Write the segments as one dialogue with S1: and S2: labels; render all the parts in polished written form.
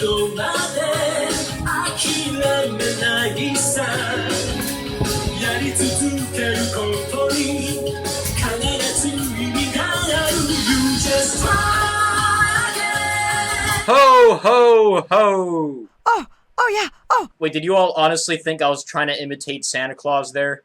S1: どまで諦めないさやり続けることに必ず意味がある You just try again
S2: Ho, ho, ho.
S3: Oh yeah, oh.
S2: Wait, did you all honestly think I was trying to imitate Santa Claus there?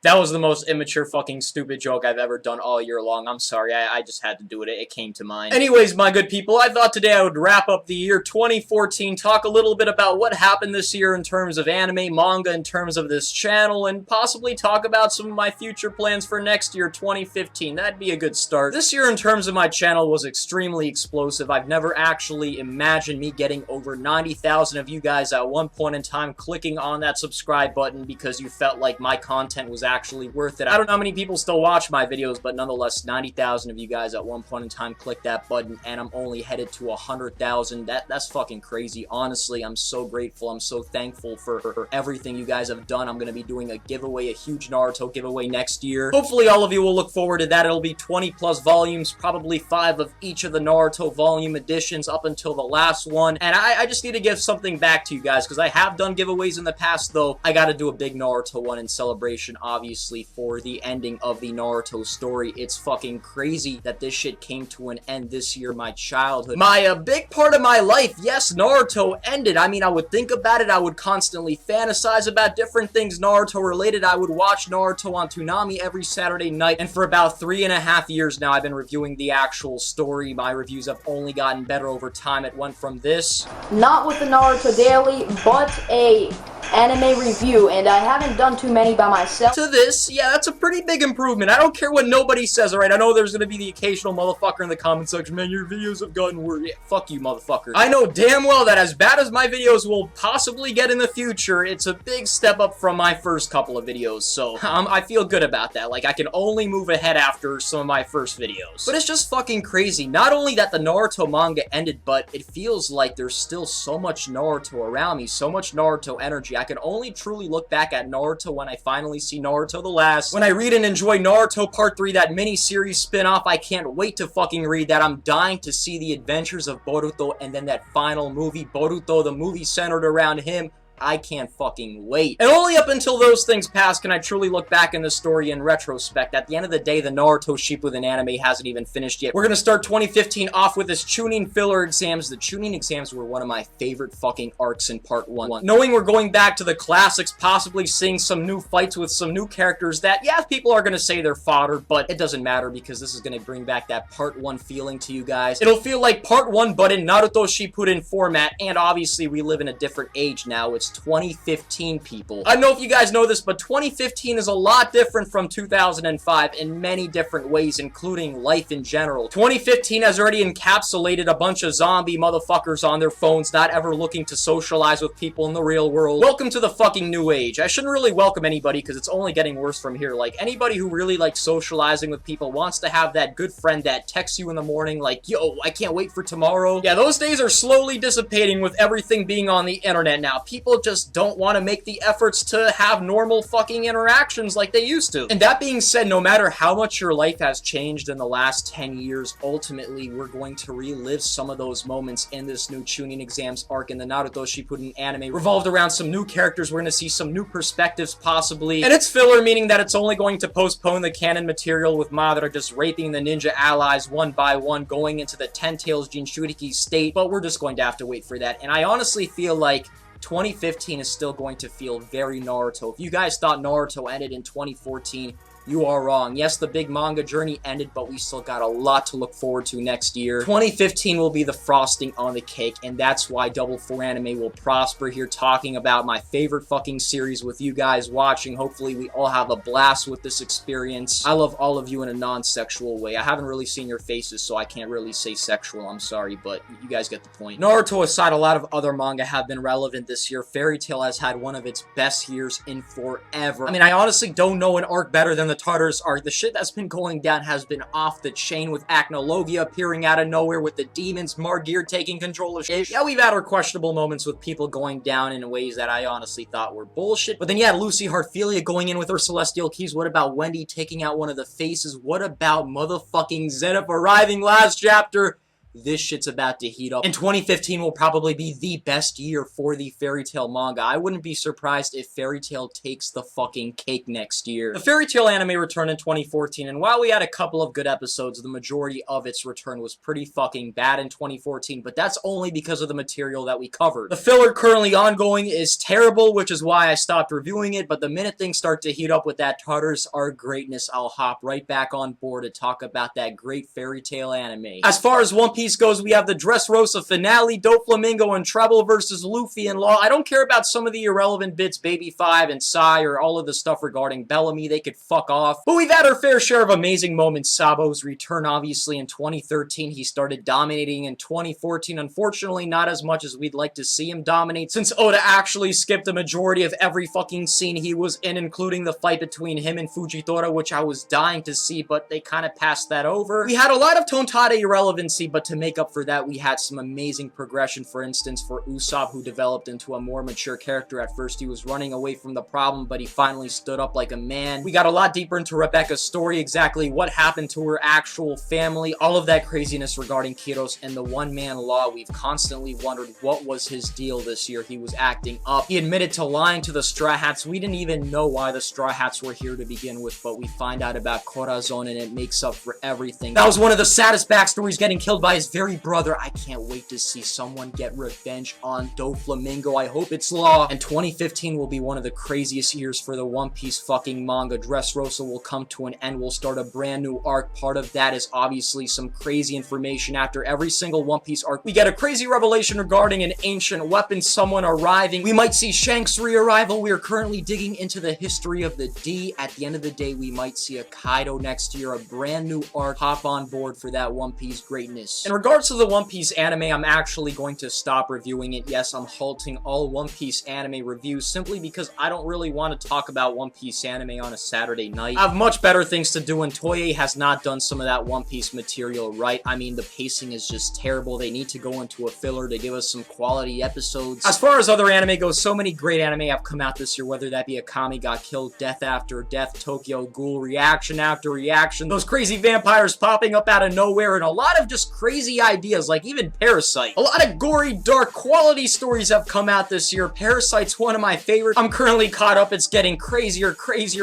S2: That was the most immature fucking stupid joke I've ever done all year long. I'm sorry, I just had to do it. It came to mind. Anyways, my good people, I thought today I would wrap up the year 2014, talk a little bit about what happened this year in terms of anime, manga, in terms of this channel, and possibly talk about some of my future plans for next year, 2015. That'd be a good start. This year in terms of my channel was extremely explosive. I've never actually imagined me getting over 90,000 of you guys at one point in time clicking on that subscribe button because you felt like my content was actually worth it. I don't know how many people still watch my videos, but nonetheless, 90,000 of you guys at one point in time clicked that button, and I'm only headed to 100,000. That's fucking crazy. Honestly, I'm so grateful. I'm so thankful for everything you guys have done. I'm gonna be doing a giveaway, a huge Naruto giveaway next year. Hopefully, all of you will look forward to that. It'll be 20 plus volumes, probably 5 of each of the Naruto volume editions up until the last one, and I just need to give something back to you guys, because I have done giveaways in the past, though. I gotta do a big Naruto one in celebration, obviously, for the ending of the Naruto story. It's fucking crazy that this shit came to an end this year, my childhood. A big part of my life, yes, Naruto ended. I mean, I would think about it, I would constantly fantasize about different things Naruto related. I would watch Naruto on Toonami every Saturday night, and for about 3.5 years now, I've been reviewing the actual story. My reviews have only gotten better over time. It went from this,
S4: not with the Naruto Daily, but a anime review, and I haven't done too many by myself,
S2: to this. Yeah, that's a pretty big improvement. I don't care what nobody says, alright? I know there's gonna be the occasional motherfucker in the comment section, man, your videos have gotten worse. Yeah, fuck you, motherfucker. I know damn well that as bad as my videos will possibly get in the future, it's a big step up from my first couple of videos, so I feel good about that. Like, I can only move ahead after some of my first videos. But it's just fucking crazy. Not only that the Naruto manga ended, but it feels like there's still so much Naruto around me, so much Naruto energy. I can only truly look back at Naruto when I finally see Naruto the Last. When I read and enjoy Naruto Part 3, that mini-series spin-off, I can't wait to fucking read that. I'm dying to see the adventures of Boruto, and then that final movie, Boruto, the movie centered around him. I can't fucking wait. And only up until those things pass can I truly look back in the story in retrospect. At the end of the day, the Naruto Shippuden anime hasn't even finished yet. We're gonna start 2015 off with this Chunin filler exams. The Chunin exams were one of my favorite fucking arcs in Part 1. Knowing we're going back to the classics, possibly seeing some new fights with some new characters that, yeah, people are gonna say they're fodder, but it doesn't matter because this is gonna bring back that Part 1 feeling to you guys. It'll feel like Part 1, but in Naruto Shippuden format, and obviously we live in a different age now. It's 2015, people. I don't know if you guys know this, but 2015 is a lot different from 2005 in many different ways, including life in general. 2015 has already encapsulated a bunch of zombie motherfuckers on their phones, not ever looking to socialize with people in the real world. Welcome to the fucking new age. I shouldn't really welcome anybody because it's only getting worse from here. Like, anybody who really likes socializing with people, wants to have that good friend that texts you in the morning like, yo, I can't wait for tomorrow. Yeah, those days are slowly dissipating with everything being on the internet now. People just don't want to make the efforts to have normal fucking interactions like they used to. And that being said, no matter how much your life has changed in the last 10 years, ultimately we're going to relive some of those moments in this new Chunin exams arc in the Naruto Shippuden anime, revolved around some new characters. We're going to see some new perspectives possibly, and it's filler, meaning that it's only going to postpone the canon material with Madara just raping the ninja allies one by one, going into the Ten Tails Jinchuriki state, but we're just going to have to wait for that. And I honestly feel like 2015 is still going to feel very Naruto. If you guys thought Naruto ended in 2014, you are wrong. Yes, the big manga journey ended, but we still got a lot to look forward to next year. 2015 will be the frosting on the cake, and that's why Double4Anime will prosper here, talking about my favorite fucking series with you guys watching. Hopefully, we all have a blast with this experience. I love all of you in a non-sexual way. I haven't really seen your faces, so I can't really say sexual. I'm sorry, but you guys get the point. Naruto aside, a lot of other manga have been relevant this year. Fairy Tail has had one of its best years in forever. I mean, I honestly don't know an arc better than the Tartarus arc. The shit that's been going down has been off the chain, with Acnologia appearing out of nowhere, with the demons, Margir taking control of shit. Yeah, we've had our questionable moments with people going down in ways that I honestly thought were bullshit. But then you had Lucy Heartfilia going in with her celestial keys. What about Wendy taking out one of the faces? What about motherfucking Zenith arriving last chapter this shit's about to heat up. And 2015 will probably be the best year for the Fairy Tail manga. I wouldn't be surprised if Fairy Tail takes the fucking cake next year. The Fairy Tail anime returned in 2014, and while we had a couple of good episodes, the majority of its return was pretty fucking bad in 2014, but that's only because of the material that we covered. The filler currently ongoing is terrible, which is why I stopped reviewing it, but the minute things start to heat up with that Tartars are greatness, I'll hop right back on board to talk about that great Fairy Tail anime. As far as One Piece goes, we have the Dressrosa finale, Doflamingo and Treble versus Luffy and Law. I don't care about some of the irrelevant bits, Baby 5 and Sai, or all of the stuff regarding Bellamy, they could fuck off. But we've had our fair share of amazing moments. Sabo's return, obviously, in 2013, he started dominating in 2014. Unfortunately, not as much as we'd like to see him dominate, since Oda actually skipped the majority of every fucking scene he was in, including the fight between him and Fujitora, which I was dying to see, but they kind of passed that over. We had a lot of Tontada irrelevancy, but to make up for that, we had some amazing progression. For instance, for Usopp, who developed into a more mature character. At first, he was running away from the problem, but he finally stood up like a man. We got a lot deeper into Rebecca's story, exactly what happened to her actual family, all of that craziness regarding Kiros and the one-man law. We've constantly wondered what was his deal this year. He was acting up. He admitted to lying to the Straw Hats. We didn't even know why the Straw Hats were here to begin with, but we find out about Corazon and it makes up for everything. That was one of the saddest backstories, getting killed by his very brother. I can't wait to see someone get revenge on Doflamingo. I hope it's Law. And 2015 will be one of the craziest years for the One Piece fucking manga. Dressrosa will come to an end. We'll start a brand new arc. Part of that is obviously some crazy information. After every single One Piece arc, we get a crazy revelation regarding an ancient weapon, someone arriving. We might see Shanks' re-arrival. We are currently digging into the history of the D. At the end of the day, we might see a Kaido next year, a brand new arc. Hop on board for that One Piece greatness. In regards to the One Piece anime, I'm actually going to stop reviewing it. Yes, I'm halting all One Piece anime reviews simply because I don't really want to talk about One Piece anime on a Saturday night. I have much better things to do, and Toei has not done some of that One Piece material right. I mean, the pacing is just terrible. They need to go into a filler to give us some quality episodes. As far as other anime goes, so many great anime have come out this year, whether that be Akame Got Killed, Death After Death, Tokyo Ghoul, reaction after reaction, those crazy vampires popping up out of nowhere, and a lot of just crazy ideas, like even Parasite. A lot of gory, dark, quality stories have come out this year. Parasite's one of my favorites. I'm currently caught up. It's getting crazier.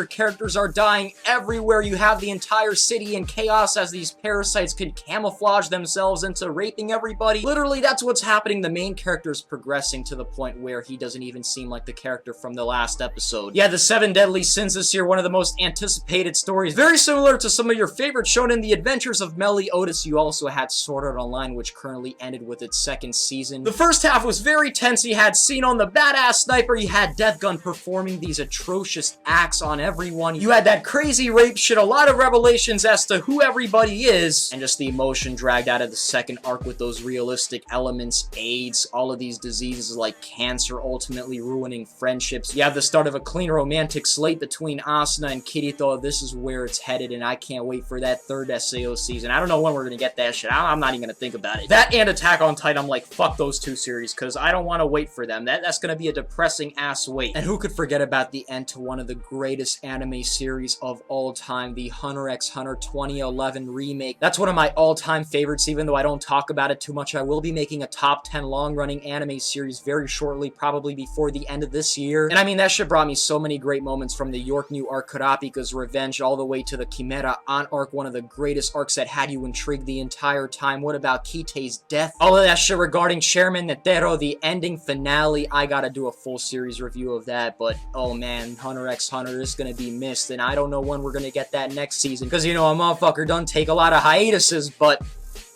S2: Characters are dying everywhere. You have the entire city in chaos as these parasites could camouflage themselves into raping everybody. Literally, that's what's happening. The main character is progressing to the point where he doesn't even seem like the character from the last episode. Yeah, the 7 Deadly Sins this year, one of the most anticipated stories. Very similar to some of your favorites shown in The Adventures of Meliodas. You also had Sword Art Online, which currently ended with its 2nd season. The first half was very tense. You had Sinon the badass sniper. You had Death Gun performing these atrocious acts on everyone. You had that crazy rape shit, a lot of revelations as to who everybody is, and just the emotion dragged out of the 2nd arc with those realistic elements, AIDS, all of these diseases like cancer ultimately ruining friendships. You have the start of a clean romantic slate between Asuna and Kirito. This is where it's headed, and I can't wait for that 3rd SAO season. I don't know when we're gonna get that shit. I'm not even gonna think about it. That and Attack on Titan, I'm like, fuck those 2 series, because I don't want to wait for them. That's gonna be a depressing ass wait. And who could forget about the end to one of the greatest anime series of all time, the Hunter x Hunter 2011 remake. That's one of my all-time favorites, even though I don't talk about it too much. I will be making a top 10 long-running anime series very shortly, probably before the end of this year. And I mean, that shit brought me so many great moments, from the York New arc, Kurapika's revenge, all the way to the Chimera on arc, one of the greatest arcs that had you intrigued the entire time. What about Kite's death? All of that shit regarding Chairman Netero, the ending finale. I gotta do a full series review of that, but oh man, Hunter x Hunter is gonna be missed, and I don't know when we're gonna get that next season, because you know, a motherfucker doesn't take a lot of hiatuses, but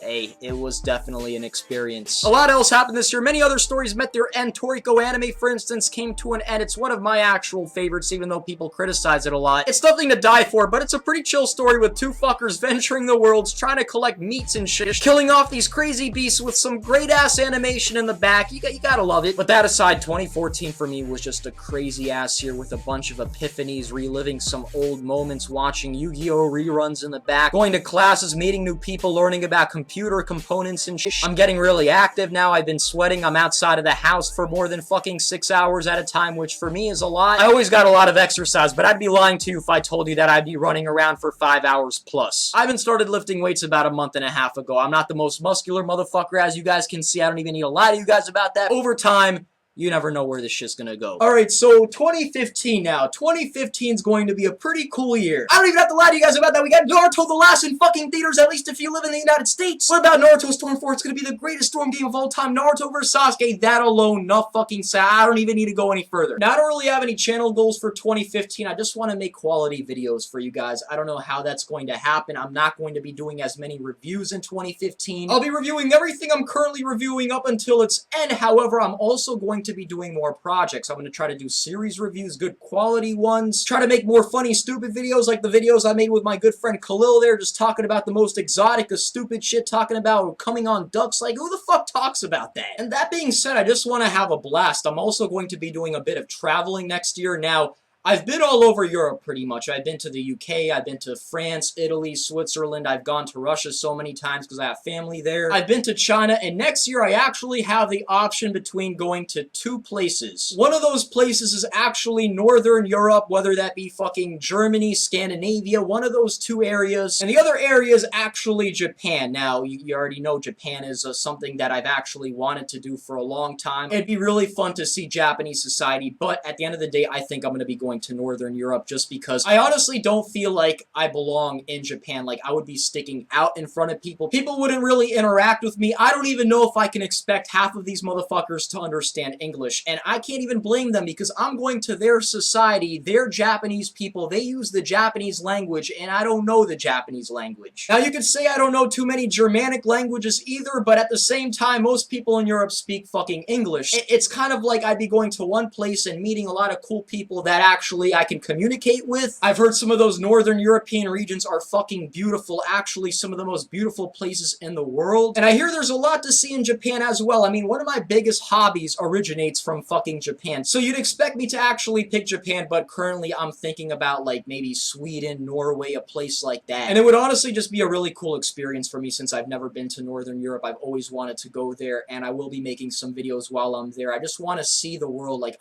S2: hey, it was definitely an experience. A lot else happened this year. Many other stories met their end. Toriko anime, for instance, came to an end. It's one of my actual favorites, even though people criticize it a lot. It's nothing to die for, but it's a pretty chill story with 2 fuckers venturing the worlds, trying to collect meats and shit, killing off these crazy beasts with some great-ass animation in the back. You gotta love it. But that aside, 2014 for me was just a crazy-ass year with a bunch of epiphanies, reliving some old moments, watching Yu-Gi-Oh! Reruns in the back, going to classes, meeting new people, learning about computers, computer components and shit. I'm getting really active now. I've been sweating. I'm outside of the house for more than fucking 6 hours at a time, which for me is a lot. I always got a lot of exercise, but I'd be lying to you if I told you that I'd be running around for 5 hours plus. I haven't started lifting weights about a month and a half ago. I'm not the most muscular motherfucker, as you guys can see. I don't even need to lie to you guys about that. Over time, you never know where this shit's gonna go. Alright, so 2015 now. 2015 is going to be a pretty cool year. I don't even have to lie to you guys about that. We got Naruto the Last in fucking theaters, at least if you live in the United States. What about Naruto Storm 4? It's gonna be the greatest Storm game of all time. Naruto vs. Sasuke. That alone, not fucking sad. I don't even need to go any further. Now, I don't really have any channel goals for 2015. I just want to make quality videos for you guys. I don't know how that's going to happen. I'm not going to be doing as many reviews in 2015. I'll be reviewing everything I'm currently reviewing up until its end. However, I'm also going to be doing more projects. I'm going to try to do series reviews, good quality ones, try to make more funny, stupid videos like the videos I made with my good friend Khalil there, just talking about the most exotic of stupid shit, talking about coming on ducks. Like, who the fuck talks about that? And that being said, I just want to have a blast. I'm also going to be doing a bit of traveling next year. Now, I've been all over Europe pretty much. I've been to the UK, I've been to France, Italy, Switzerland, I've gone to Russia so many times because I have family there. I've been to China, and next year I actually have the option between going to 2 places. One of those places is actually Northern Europe, whether that be fucking Germany, Scandinavia, one of those 2 areas. And the other area is actually Japan. Now, you already know Japan is something that I've actually wanted to do for a long time. It'd be really fun to see Japanese society, but at the end of the day, I think I'm going to be going to Northern Europe just because I honestly don't feel like I belong in Japan. Like, I would be sticking out in front of people. People wouldn't really interact with me. I don't even know if I can expect half of these motherfuckers to understand English, and I can't even blame them because I'm going to their society. They're Japanese people. They use the Japanese language, and I don't know the Japanese language. Now, you could say I don't know too many Germanic languages either, but at the same time, most people in Europe speak fucking English. It's kind of like I'd be going to one place and meeting a lot of cool people that actually I can communicate with. I've heard some of those Northern European regions are fucking beautiful, actually some of the most beautiful places in the world. And I hear there's a lot to see in Japan as well. I mean, one of my biggest hobbies originates from fucking Japan. So you'd expect me to actually pick Japan, but currently I'm thinking about like maybe Sweden, Norway, a place like that. And it would honestly just be a really cool experience for me since I've never been to Northern Europe. I've always wanted to go there, and I will be making some videos while I'm there. I just want to see the world. Like,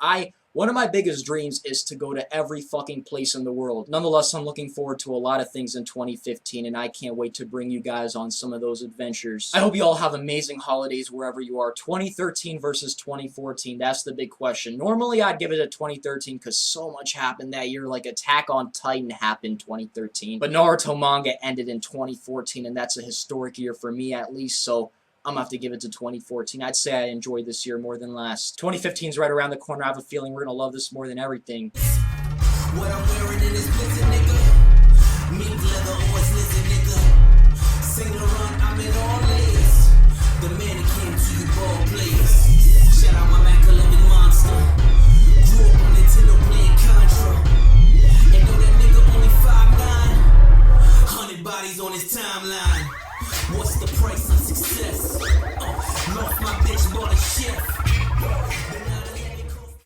S2: one of my biggest dreams is to go to every fucking place in the world. Nonetheless, I'm looking forward to a lot of things in 2015, and I can't wait to bring you guys on some of those adventures. I hope you all have amazing holidays wherever you are. 2013 versus 2014, that's the big question. Normally, I'd give it a 2013 because so much happened that year. Like, Attack on Titan happened 2013. But Naruto manga ended in 2014, and that's a historic year for me at least, so I'm gonna have to give it to 2014. I'd say I enjoyed this year more than last. 2015 is right around the corner. I have a feeling we're gonna love this more than everything.
S1: What I'm wearing in this blizzard, nigga. Meat leather or lizard, nigga. Saint Laurent, I'm in all layers. The mannequin to you ball players. Shout out my man, Collected Monster. Grew up on Nintendo playing Contra. And know that nigga only 5'9". 100 bodies on his timeline. What's the price of success? Lost my bitch, bought a chef.